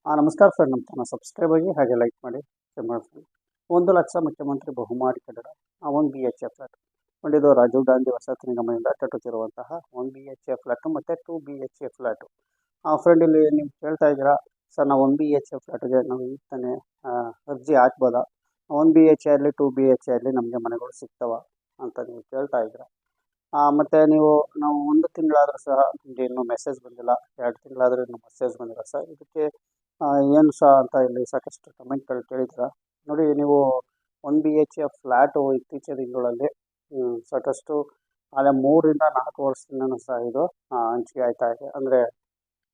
ನಮಸ್ಕಾರ ಫ್ರೆಂಡ್, ನಮ್ಮ channel subscribe ಆಗಿ ಹಾಗೆ ಲೈಕ್ ಮಾಡಿ ಶೇರ್ ಮಾಡಿ ಫ್ರೆಂಡ್. 1,00,000 ಮುಖ್ಯಮಂತ್ರಿ ಬಹುಮಾಡಿ ಕಟ್ಟಡ 1 BHA ಫ್ಲಾಟ್. ಇದು ರಾಜೀವ್ ಗಾಂಧಿ ವಸತಿ ನಿಗಮದಿಂದ ಕಟ್ಟುತ್ತಿರುವಂತಹ 1 BHA ಫ್ಲಾಟ್ ಮತ್ತು 2 BHA ಫ್ಲಾಟ್. ಫ್ರೆಂಡ್, ಇಲ್ಲಿ ನೀವು ಕೇಳ್ತಾ ಇದ್ದೀರಾ, ಸರ್ ನಾವು 1 BHA ಫ್ಲಾಟ್ಗೆ ನಾವು ಈಗ ತಾನೇ ಅರ್ಜಿ ಹಾಕ್ಬೋದಾ? 1 BHA ಆಗಲಿ 2 BHA ಆಗಲಿ ನಮಗೆ ಮನೆಗಳು ಸಿಗ್ತವ ಅಂತ ನೀವು ಕೇಳ್ತಾ ಇದ್ದೀರಾ. ಮತ್ತು ನಾವು 1 ತಿಂಗಳಾದರೂ ಸಹ ನಿಮಗೆ ಇನ್ನೂ ಮೆಸೇಜ್ ಬಂದಿಲ್ಲ, 2 ತಿಂಗಳಾದರೂ ಇನ್ನೂ ಮೆಸೇಜ್ ಬಂದಿಲ್ಲ ಸರ್, ಇದಕ್ಕೆ ಏನು ಸಹ ಅಂತ ಇಲ್ಲಿ ಸಾಕಷ್ಟು ಕಮೆಂಟ್ಗಳು ಕೇಳಿದ್ದೀರಾ. ನೋಡಿ, ನೀವು 1 BHA ಫ್ಲ್ಯಾಟು ಇತ್ತೀಚಿನ ದಿನಗಳಲ್ಲಿ ಸಾಕಷ್ಟು ಅಲ್ಲೇ 3 ರಿಂದ 4 ವರ್ಷದಿಂದನೂ ಸಹ ಇದು ಹಂಚಿಕೆ ಆಯ್ತಾ ಇದೆ. ಅಂದರೆ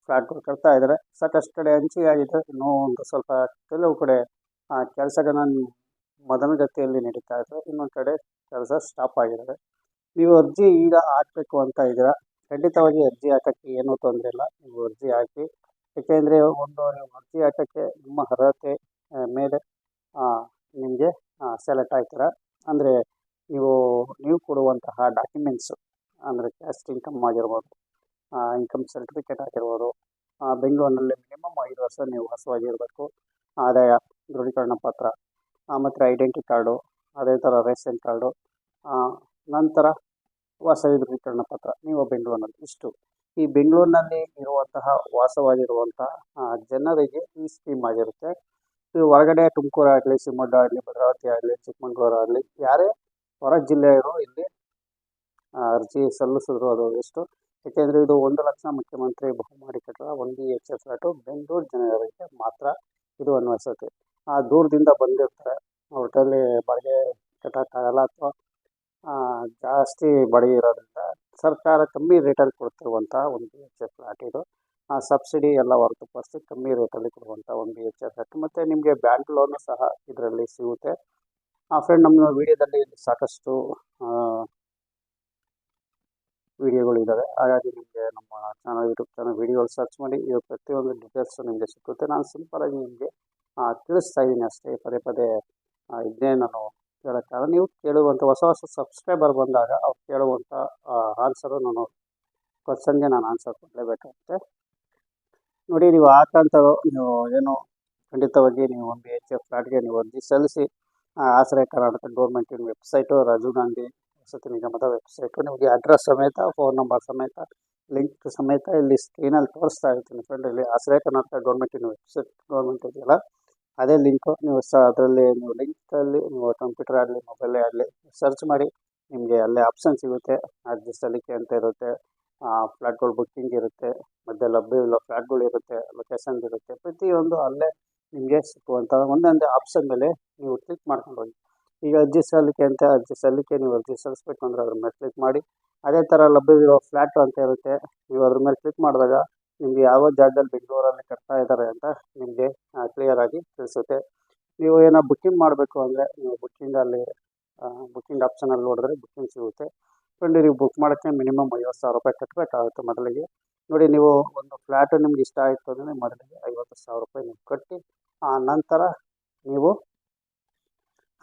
ಫ್ಲ್ಯಾಟ್ಗಳು ಕಟ್ತಾ ಇದ್ದಾರೆ. ಸಾಕಷ್ಟು ಕಡೆ ಹಂಚಿಕೆ ಆಗಿದೆ. ಇನ್ನೂ ಒಂದು ಸ್ವಲ್ಪ ಕೆಲವು ಕಡೆ ಕೆಲಸಗಳನ್ನ ಮೊದಲಗತಿಯಲ್ಲಿ ನಡೀತಾ ಇದೆ, ಇನ್ನೊಂದು ಕಡೆ ಕೆಲಸ ಸ್ಟಾಪ್ ಆಗಿದ್ದಾವೆ. ನೀವು ಅರ್ಜಿ ಈಗ ಹಾಕಬೇಕು ಅಂತ ಇದ್ದೀರಾ, ಖಂಡಿತವಾಗಿ ಅರ್ಜಿ ಹಾಕೋಕ್ಕೆ ಏನೂ ತೊಂದರೆ ಇಲ್ಲ. ನೀವು ಅರ್ಜಿ ಹಾಕಿ, ಏಕೆಂದರೆ ನೀವು ಅರ್ಜಿ ಹಾಕೋಕ್ಕೆ ನಿಮ್ಮ ಅರ್ಹತೆ ಮೇಲೆ ನಿಮಗೆ ಸೆಲೆಕ್ಟ್ ಆಗ್ತೀರಾ. ಅಂದರೆ ನೀವು ಕೊಡುವಂತಹ ಡಾಕ್ಯುಮೆಂಟ್ಸು, ಅಂದರೆ ಕ್ಯಾಸ್ಟ್ ಇನ್ಕಮ್ ಆಗಿರ್ಬೋದು, ಇನ್ಕಮ್ ಸರ್ಟಿಫಿಕೇಟ್ ಆಗಿರ್ಬೋದು, ಬೆಂಗಳೂರಿನಲ್ಲಿ ಮಿನಿಮಮ್ 5 ವರ್ಷ ನೀವು ವಾಸವಾಗಿರಬೇಕು, ಆದಾಯ ದೃಢೀಕರಣ ಪತ್ರ, ಮತ್ತು ಐಡೆಂಟಿ ಕಾರ್ಡು, ಅದೇ ಥರ ರೇಷನ್ ಕಾರ್ಡು, ನಂತರ ವಾಸವಿ ದೃಢೀಕರಣ ಪತ್ರ. ನೀವು ಬೆಂಗಳೂರಿನಲ್ಲಿ ಇಷ್ಟು ಈ ಬೆಂಗಳೂರಿನಲ್ಲಿ ಇರುವಂತಹ ವಾಸವಾಗಿರುವಂತಹ ಜನರಿಗೆ ಈ ಸ್ಕೀಮ್ ಆಗಿರುತ್ತೆ. ಈ ಹೊರಗಡೆ ತುಮಕೂರು ಆಗಲಿ, ಶಿವಮೊಗ್ಗ ಆಗಲಿ, ಭದ್ರಾವತಿ ಆಗಲಿ, ಚಿಕ್ಕಮಗಳೂರು ಆಗಲಿ, ಯಾರೇ ಹೊರ ಜಿಲ್ಲೆಯವರು ಇಲ್ಲಿ ಅರ್ಜಿ ಸಲ್ಲಿಸಿದ್ರು ಅದು ಎಷ್ಟು. ಏಕೆಂದರೆ ಇದು 1,00,000 ಮುಖ್ಯಮಂತ್ರಿ ಬಹುಮಾಡಿ ಕಟ್ಟಡ 1 BHA ಫ್ಲಾಟು ಬೆಂಗಳೂರು ಜನರಿಗೆ ಮಾತ್ರ ಇದು ಅನ್ವಯಿಸುತ್ತೆ. ದೂರದಿಂದ ಬಂದಿರ್ತಾರೆ, ಅವ್ರ ಕೈಲಿ ಬಾಡಿಗೆ ಕಟ್ಟೋಕ್ಕಾಗಲ್ಲ, ಅಥವಾ ಜಾಸ್ತಿ ಬಾಡಿಗೆ ಇರೋದ್ರಿಂದ ಸರ್ಕಾರ ಕಮ್ಮಿ ರೇಟಲ್ಲಿ ಕೊಡ್ತಿರುವಂಥ 1 BHA ಫ್ಲ್ಯಾಟ್ ಇದು. ಸಬ್ಸಿಡಿ ಎಲ್ಲ ಹೊರತುಪಡಿಸಿ ಕಮ್ಮಿ ರೇಟಲ್ಲಿ ಕೊಡುವಂಥ 1 BHA ಫ್ಲ್ಯಾಟ್. ಮತ್ತು ನಿಮಗೆ ಬ್ಯಾಂಕ್ ಲೋನು ಸಹ ಇದರಲ್ಲಿ ಸಿಗುತ್ತೆ. ಫ್ರೆಂಡ್, ನಮ್ಮ ವಿಡಿಯೋದಲ್ಲಿ ಸಾಕಷ್ಟು ವಿಡಿಯೋಗಳಿದ್ದಾವೆ, ಹಾಗಾಗಿ ನಿಮಗೆ ನಮ್ಮ ಯೂಟ್ಯೂಬ್ ಚಾನಲ್ ವಿಡಿಯೋಗಳು ಸರ್ಚ್ ಮಾಡಿ ಇವಾಗ ಪ್ರತಿಯೊಂದು ಡೀಟೇಲ್ಸು ನಿಮಗೆ ಸಿಗುತ್ತೆ. ನಾನು ಸಿಂಪಲಾಗಿ ನಿಮಗೆ ತಿಳಿಸ್ತಾ ಇದ್ದೀನಿ ಅಷ್ಟೇ, ಪದೇ ಪದೇ ಇದನ್ನೇ ನಾನು ಕೇಳೋಕ್ಕಾಗ. ನೀವು ಕೇಳುವಂಥ ಹೊಸ ಸಬ್ಸ್ಕ್ರೈಬರ್ ಬಂದಾಗ ಅವ್ರು ಕೇಳುವಂಥ ಆನ್ಸರು ಕ್ವಶನ್ಗೆ ನಾನು ಆನ್ಸರ್ ಕೊಡಲೇಬೇಕಾಗುತ್ತೆ. ನೋಡಿ, ನೀವು ನೀವು ಏನು ಖಂಡಿತವಾಗಿ ನೀವು 1 BHA ಫ್ಲ್ಯಾಟ್ಗೆ ನೀವು ಅರ್ಜಿ ಸಲ್ಲಿಸಿ. ಆಶ್ರಯ ಕರ್ನಾಟಕ ಗೌರ್ಮೆಂಟಿನ ವೆಬ್ಸೈಟು, ರಾಜೀವ್ ಗಾಂಧಿ ವಸತಿ ನಿಗಮದ ವೆಬ್ಸೈಟು, ನಿಮಗೆ ಅಡ್ರೆಸ್ ಸಮೇತ, ಫೋನ್ ನಂಬರ್ ಸಮೇತ, ಲಿಂಕ್ ಸಮೇತ ಇಲ್ಲಿ ಸ್ಕ್ರೀನಲ್ಲಿ ತೋರಿಸ್ತಾ ಇರ್ತೀನಿ ಫ್ರೆಂಡ್. ಇಲ್ಲಿ ಆಶ್ರಯ ಕರ್ನಾಟಕ ಗೌರ್ಮೆಂಟಿನ ವೆಬ್ಸೈಟ್ ಇದೆಯಲ್ಲ, ಅದೇ ಲಿಂಕು. ನೀವು ಅದರಲ್ಲಿ ನೀವು ಲಿಂಕಲ್ಲಿ ನೀವು ಕಂಪ್ಯೂಟರ್ ಆಗಲಿ, ಮೊಬೈಲೇ ಆಗಲಿ ಸರ್ಚ್ ಮಾಡಿ, ನಿಮಗೆ ಅಲ್ಲೇ ಆಪ್ಷನ್ ಸಿಗುತ್ತೆ. ಅರ್ಜಿ ಸಲ್ಲಿಕೆ ಅಂತ ಇರುತ್ತೆ, ಫ್ಲ್ಯಾಟ್ಗಳು ಬುಕ್ಕಿಂಗ್ ಇರುತ್ತೆ, ಮತ್ತು ಲಭ್ಯವಿಲ್ಲ ಫ್ಲ್ಯಾಟ್ಗಳು ಇರುತ್ತೆ, ಲೊಕೇಶನ್ ಇರುತ್ತೆ, ಪ್ರತಿಯೊಂದು ಅಲ್ಲೇ ನಿಮಗೆ ಸಿಕ್ಕುವಂಥ ಒಂದೊಂದೇ ಆಪ್ಷನ್ ಮೇಲೆ ನೀವು ಕ್ಲಿಕ್ ಮಾಡ್ಕೊಂಡು ಹೋಗಿ. ಈಗ ಅರ್ಜಿ ಸಲ್ಲಿಕೆ ನೀವು ಅರ್ಜಿ ಸಲ್ಲಿಸ್ಬೇಕು ಅಂದರೆ ಅದ್ರ ಮೇಲೆ ಕ್ಲಿಕ್ ಮಾಡಿ. ಅದೇ ಥರ ಲಭ್ಯವಿರೋ ಫ್ಲ್ಯಾಟು ಅಂತ ಇರುತ್ತೆ, ನೀವು ಅದ್ರ ಮೇಲೆ ಕ್ಲಿಕ್ ಮಾಡಿದಾಗ ನಿಮಗೆ ಯಾವ ಜಾಗದಲ್ಲಿ ಬೆಂಗಳೂರಲ್ಲಿ ಕಟ್ತಾ ಇದ್ದಾರೆ ಅಂತ ನಿಮಗೆ ಕ್ಲಿಯರಾಗಿ ತಿಳಿಸುತ್ತೆ. ನೀವು ಏನೋ ಬುಕ್ಕಿಂಗ್ ಮಾಡಬೇಕು ಅಂದರೆ ನೀವು ಬುಕ್ಕಿಂಗ್ ಆಪ್ಷನಲ್ಲಿ ನೋಡಿದ್ರೆ ಬುಕ್ಕಿಂಗ್ ಸಿಗುತ್ತೆ. ಫ್ರೆಂಡ್, ನೀವು ಬುಕ್ ಮಾಡೋಕ್ಕೆ ಮಿನಿಮಮ್ 50,000 ರೂಪಾಯಿ ಕಟ್ಟಬೇಕಾಗುತ್ತೆ ಮೊದಲಿಗೆ. ನೋಡಿ, ನೀವು ಒಂದು ಫ್ಲ್ಯಾಟು ನಿಮ್ಗೆ ಇಷ್ಟ ಆಯಿತು ಅಂದರೆ ಮೊದಲಿಗೆ 50,000 ರೂಪಾಯಿ ನೀವು ಕಟ್ಟಿ, ನಂತರ ನೀವು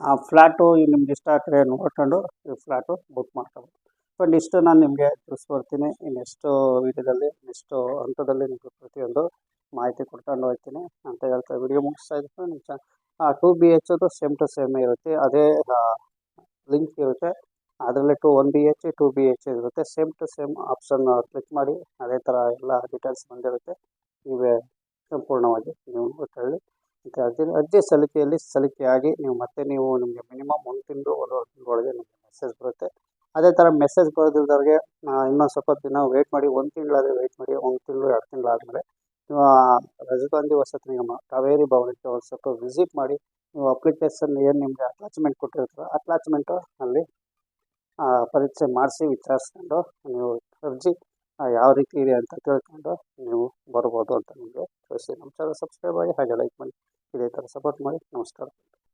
ಆ ಫ್ಲ್ಯಾಟು ನಿಮ್ಗೆ ಇಷ್ಟ ಆದರೆ ನೋಡ್ಕೊಂಡು ಈ ಫ್ಲ್ಯಾಟು ಬುಕ್ ಮಾಡ್ಕೋಬೋದು. ಫ್ರೆಂಡ್, ಇಷ್ಟು ನಾನು ನಿಮಗೆ ತಿಳಿಸ್ಕೊಡ್ತೀನಿ. ನೆಕ್ಸ್ಟು ವೀಡಿಯೋದಲ್ಲಿ, ನೆಕ್ಸ್ಟು ಹಂತದಲ್ಲಿ ನಿಮಗೆ ಪ್ರತಿಯೊಂದು ಮಾಹಿತಿ ಕೊಡ್ಕೊಂಡು ಹೋಗ್ತೀನಿ ಅಂತ ಹೇಳ್ತಾ ವಿಡಿಯೋ ಮುಗಿಸ್ತಾ ಇದ್ದೀನಿ. ನಿಮ್ಮ 2 BHA ಸೇಮ್ ಟು ಸೇಮ್ ಇರುತ್ತೆ, ಅದೇ ಲಿಂಕ್ ಇರುತ್ತೆ. ಅದರಲ್ಲಿ 1 BHA 2 BHA ಇರುತ್ತೆ, same to same option click ಮಾಡಿ, ಅದೇ ಥರ ಎಲ್ಲ ಡೀಟೇಲ್ಸ್ ಬಂದಿರುತ್ತೆ. ನೀವೇ ಸಂಪೂರ್ಣವಾಗಿ ನೀವು ಹೇಳಿ ಅಂತ ಹೇಳ್ತೀನಿ. ಅರ್ಜಿ ಸಲ್ಲಿಕೆಯಾಗಿ ನಿಮಗೆ ಮಿನಿಮಮ್ 1 ತಿಂಗಳು 1.5 ತಿಂಗಳೊಳಗೆ ನಿಮಗೆ ಮೆಸೇಜ್ ಬರುತ್ತೆ. ಅದೇ ಥರ ಮೆಸೇಜ್ ಬರೋದಿದ್ದವ್ರಿಗೆ ಇನ್ನೊಂದು ಸ್ವಲ್ಪ ದಿನ ವೆಯ್ಟ್ ಮಾಡಿ, 1 ತಿಂಗಳಾದರೆ ವೆಯ್ಟ್ ಮಾಡಿ. 1 ತಿಂಗಳು 2 ತಿಂಗಳಾದಮೇಲೆ ನೀವು ರಾಜೀವ್ ಗಾಂಧಿ ವಸತಿ ನಿಗಮ ಕಾವೇರಿ ಭವನಕ್ಕೆ ಒಂದು ಸ್ವಲ್ಪ ವಿಸಿಟ್ ಮಾಡಿ. ನೀವು ಅಪ್ಲಿಕೇಶನ್ ಏನು ನಿಮಗೆ ಅಟ್ಯಾಚ್ಮೆಂಟ್ ಕೊಟ್ಟಿರ್ತೀರೋ ಅಟ್ಯಾಚ್ಮೆಂಟು ಅಲ್ಲಿ ಪರೀಕ್ಷೆ ಮಾಡಿಸಿ ವಿಚಾರಿಸ್ಕೊಂಡು ನೀವು ಅರ್ಜಿ ಯಾವ ರೀತಿ ಇದೆ ಅಂತ ತಿಳ್ಕೊಂಡು ನೀವು ಬರ್ಬೋದು ಅಂತ ನಿಮಗೆ ತಿಳಿಸಿ. ನಮ್ಮ ಚಾನಲ್ ಸಬ್ಸ್ಕ್ರೈಬ್ ಆಗಿ ಹಾಗೆ ಲೈಕ್ ಮಾಡಿ, ಇದೇ ಥರ ಸಪೋರ್ಟ್ ಮಾಡಿ. ನಮಸ್ಕಾರ.